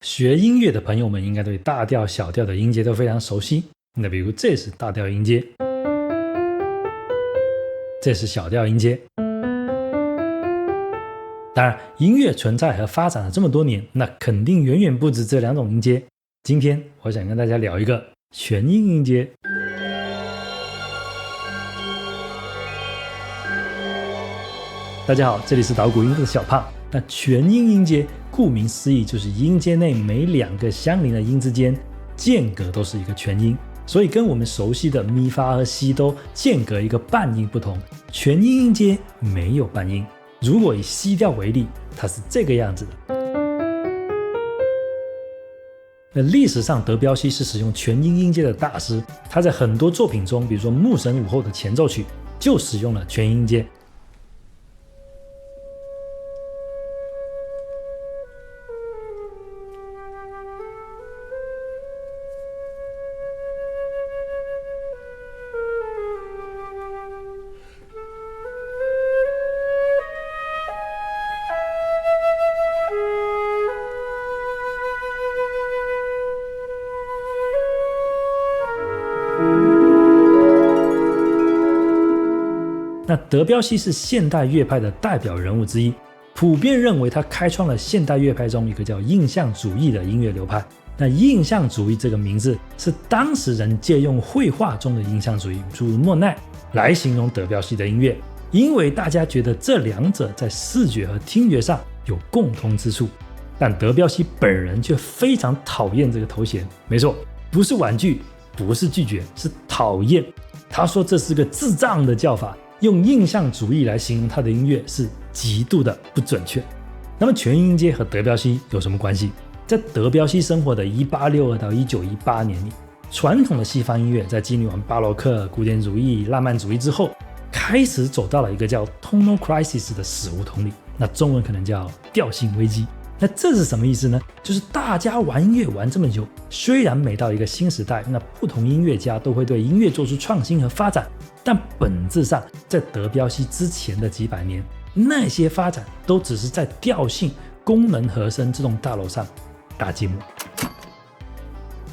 学音乐的朋友们应该对大调、小调的音阶都非常熟悉。那比如这是大调音阶，这是小调音阶。当然，音乐存在和发展了这么多年，那肯定远远不止这两种音阶。今天我想跟大家聊一个全音音阶。大家好，这里是捣鼓音的小胖。那全音音阶顾名思义，就是音阶内每两个相邻的音之间间隔都是一个全音，所以跟我们熟悉的咪发和西哆间隔一个半音不同，全音音阶没有半音。如果以西调为例，它是这个样子的。那历史上德彪西是使用全音音阶的大师，他在很多作品中，比如说《牧神午后》的前奏曲就使用了全音音阶。那德彪西是现代乐派的代表人物之一，普遍认为他开创了现代乐派中一个叫印象主义的音乐流派。那印象主义这个名字是当时人借用绘画中的印象主义，诸如莫奈来形容德彪西的音乐，因为大家觉得这两者在视觉和听觉上有共通之处。但德彪西本人却非常讨厌这个头衔，没错，不是婉拒，不是拒绝，是讨厌。他说这是个智障的叫法，用印象主义来形容他的音乐是极度的不准确。那么全音阶和德彪西有什么关系？在德彪西生活的1862到1918年里，传统的西方音乐在经历完巴洛克、古典主义、浪漫主义之后，开始走到了一个叫 tonal crisis 的死胡同里，那中文可能叫调性危机。那这是什么意思呢？就是大家玩音乐玩这么久，虽然每到一个新时代，那不同音乐家都会对音乐做出创新和发展，但本质上在德彪西之前的几百年，那些发展都只是在调性、功能和声这栋大楼上打积木。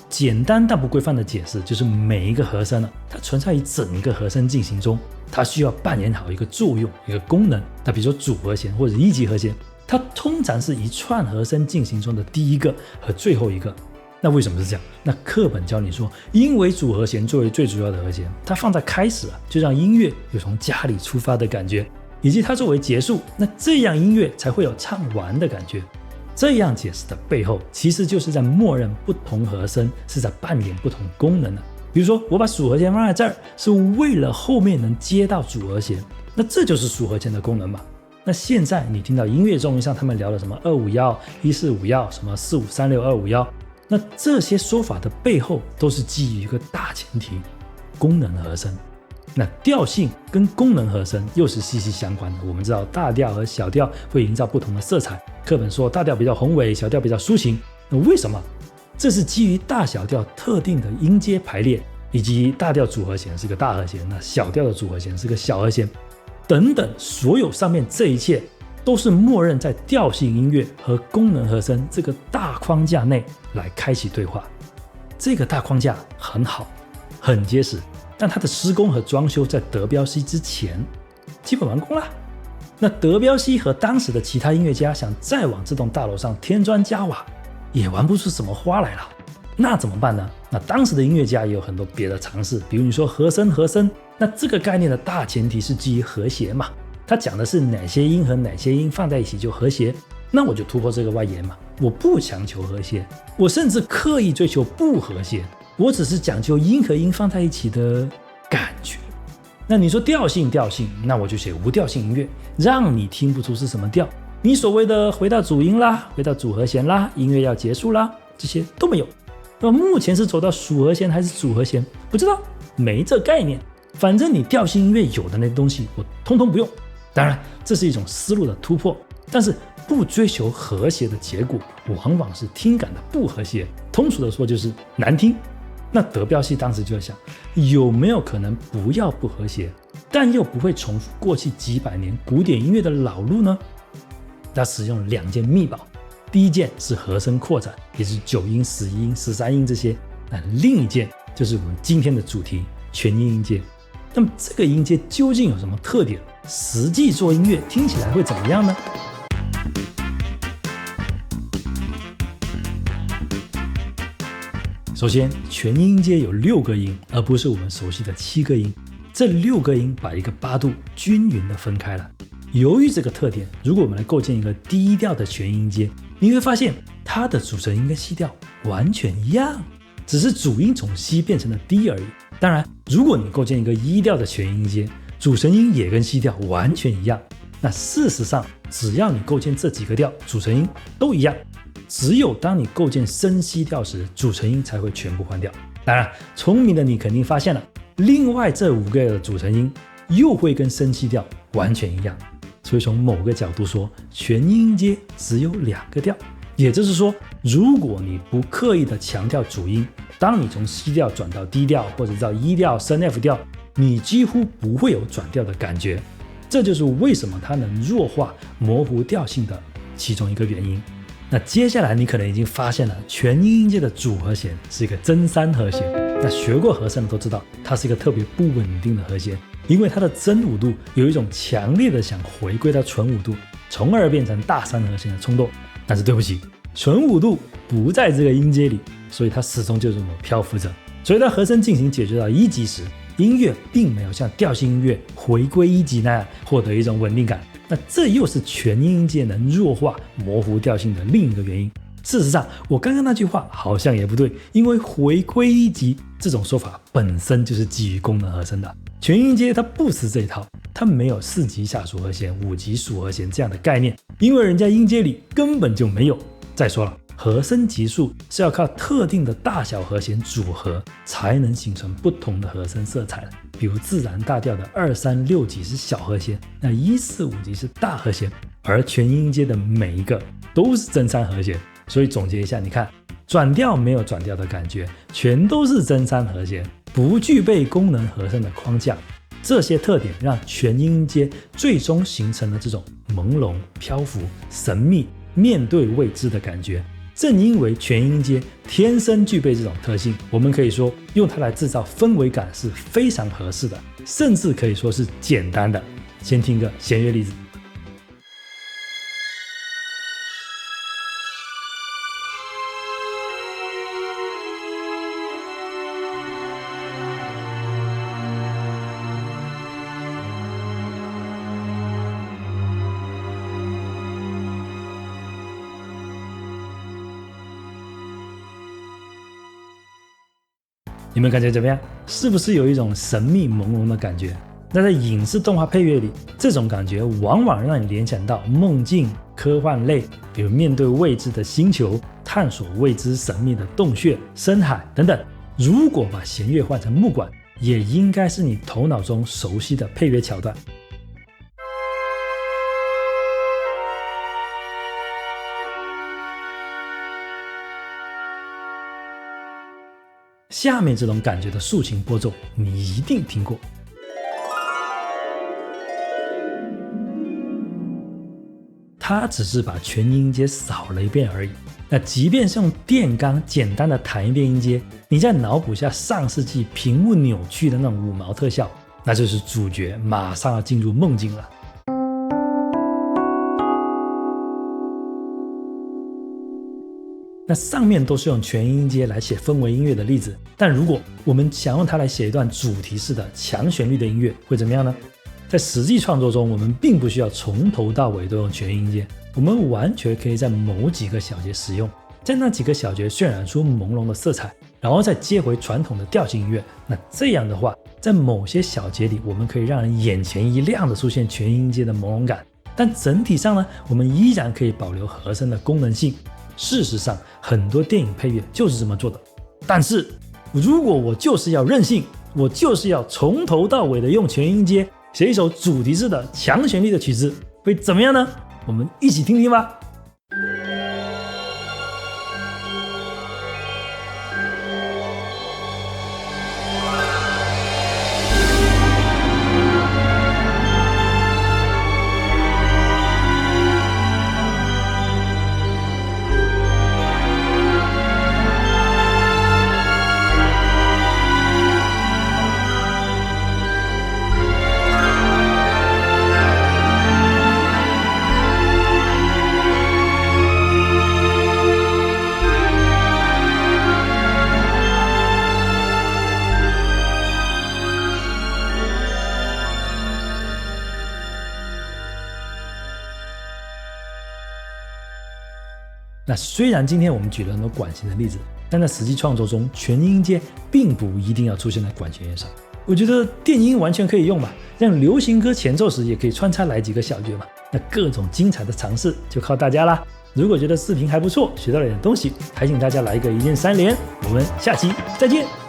简单但不规范的解释就是每一个和声呢，它存在于整个和声进行中，它需要扮演好一个作用、一个功能。那比如说主和弦或者一级和弦，它通常是一串和声进行中的第一个和最后一个。那为什么是这样？那课本教你说，因为主和弦作为最主要的和弦，它放在开始就让音乐有从家里出发的感觉，以及它作为结束，那这样音乐才会有唱完的感觉。这样解释的背后，其实就是在默认不同和声是在扮演不同功能的。比如说，我把属和弦放在这儿，是为了后面能接到主和弦，那这就是属和弦的功能嘛。那现在你听到音乐综艺上他们聊的什么251、145什么4536251，那这些说法的背后都是基于一个大前提：功能和声。那调性跟功能和声又是息息相关的。我们知道大调和小调会营造不同的色彩，课本说大调比较宏伟，小调比较抒情。那为什么？这是基于大小调特定的音阶排列，以及大调主和弦是个大和弦，那小调的主和弦是个小和弦等等，所有上面这一切都是默认在调性音乐和功能和声这个大框架内来开启对话。这个大框架很好，很结实，但它的施工和装修在德彪西之前基本完工了。那德彪西和当时的其他音乐家想再往这栋大楼上添砖加瓦，也玩不出什么花来了。那怎么办呢？那当时的音乐家也有很多别的尝试，比如你说和声，那这个概念的大前提是基于和谐嘛，它讲的是哪些音和哪些音放在一起就和谐，那我就突破这个外延嘛，我不强求和谐，我甚至刻意追求不和谐，我只是讲究音和音放在一起的感觉。那你说调性，那我就写无调性音乐，让你听不出是什么调，你所谓的回到主音啦，回到主和弦啦，音乐要结束啦，这些都没有。那目前是走到属和弦还是主和弦，不知道，没这概念。反正你调性音乐有的那些东西我通通不用。当然这是一种思路的突破，但是不追求和谐的结果往往是听感的不和谐，通俗的说就是难听。那德彪西当时就在想，有没有可能不要不和谐，但又不会重复过去几百年古典音乐的老路呢？他使用了2件秘宝。第一件是和声扩展，也是9音、11音、13音这些。那另一件就是我们今天的主题全音音阶。那么这个音阶究竟有什么特点？实际做音乐听起来会怎么样呢？首先，全音音阶有6个音，而不是我们熟悉的7个音。这6个音把一个8度均匀的分开了。由于这个特点，如果我们来构建一个低调的全音阶，你会发现它的主声音跟西调完全一样，只是主音从西变成了低而已。当然，如果你构建一个1调的全音阶，主声音也跟西调完全一样，那事实上只要你构建这几个调，主声音都一样。只有当你构建升西调时，主声音才会全部换掉。当然，聪明的你肯定发现了，另外这5个的主声音又会跟升西调完全一样。所以从某个角度说，全音阶只有2个调。也就是说，如果你不刻意的强调主音，当你从西调转到低调或者到1调升 F 调，你几乎不会有转调的感觉。这就是为什么它能弱化模糊调性的其中一个原因。那接下来你可能已经发现了，全音音阶的主和弦是一个真3和弦。那学过和声的都知道，它是一个特别不稳定的和弦，因为它的真5度有一种强烈的想回归到纯5度，从而变成大3和弦的冲动。但是对不起，纯5度不在这个音阶里，所以它始终就这么漂浮着。所以当和声进行解决到1级时，音乐并没有像调性音乐回归1级那样获得一种稳定感。那这又是全音音阶能弱化模糊调性的另一个原因。事实上，我刚刚那句话好像也不对，因为回归1级这种说法本身就是基于功能和声的。全音阶它不吃这一套，它没有4级下属和弦、5级属和弦这样的概念，因为人家音阶里根本就没有。再说了，和声级数是要靠特定的大小和弦组合才能形成不同的和声色彩的。比如自然大调的2、3、6级是小和弦，那1、4、5级是大和弦，而全音阶的每一个都是真3和弦。所以总结一下，你看，转调没有转调的感觉，全都是真3和弦，不具备功能和声的框架。这些特点让全音阶最终形成了这种朦胧、漂浮、神秘、面对未知的感觉。正因为全音阶天生具备这种特性，我们可以说用它来制造氛围感是非常合适的，甚至可以说是简单的。先听个弦乐例子。你们感觉怎么样？是不是有一种神秘朦胧的感觉？那在影视动画配乐里，这种感觉往往让你联想到梦境、科幻类，比如面对未知的星球，探索未知神秘的洞穴、深海等等。如果把弦乐换成木管，也应该是你头脑中熟悉的配乐桥段。下面这种感觉的竖琴拨奏，你一定听过。它只是把全音阶扫了一遍而已。那即便是用电钢简单的弹一遍音阶，你再脑补下上世纪屏幕扭曲的那种5毛特效，那就是主角马上要进入梦境了。那上面都是用全音阶来写氛围音乐的例子，但如果我们想用它来写一段主题式的强旋律的音乐，会怎么样呢？在实际创作中，我们并不需要从头到尾都用全音阶，我们完全可以在某几个小节使用，在那几个小节渲染出朦胧的色彩，然后再接回传统的调性音乐。那这样的话，在某些小节里，我们可以让人眼前一亮的出现全音阶的朦胧感，但整体上呢，我们依然可以保留和声的功能性。事实上，很多电影配乐就是这么做的。但是，如果我就是要任性，我就是要从头到尾的用全音阶写一首主题式的强旋律的曲子，会怎么样呢？我们一起听听吧。那虽然今天我们举了很多管弦的例子，但在实际创作中，全音阶并不一定要出现在管弦乐上。我觉得电音完全可以用嘛，让流行歌前奏时也可以穿插来几个小节嘛。那各种精彩的尝试就靠大家啦。如果觉得视频还不错，学到了点东西，还请大家来一个一键3连。我们下期再见。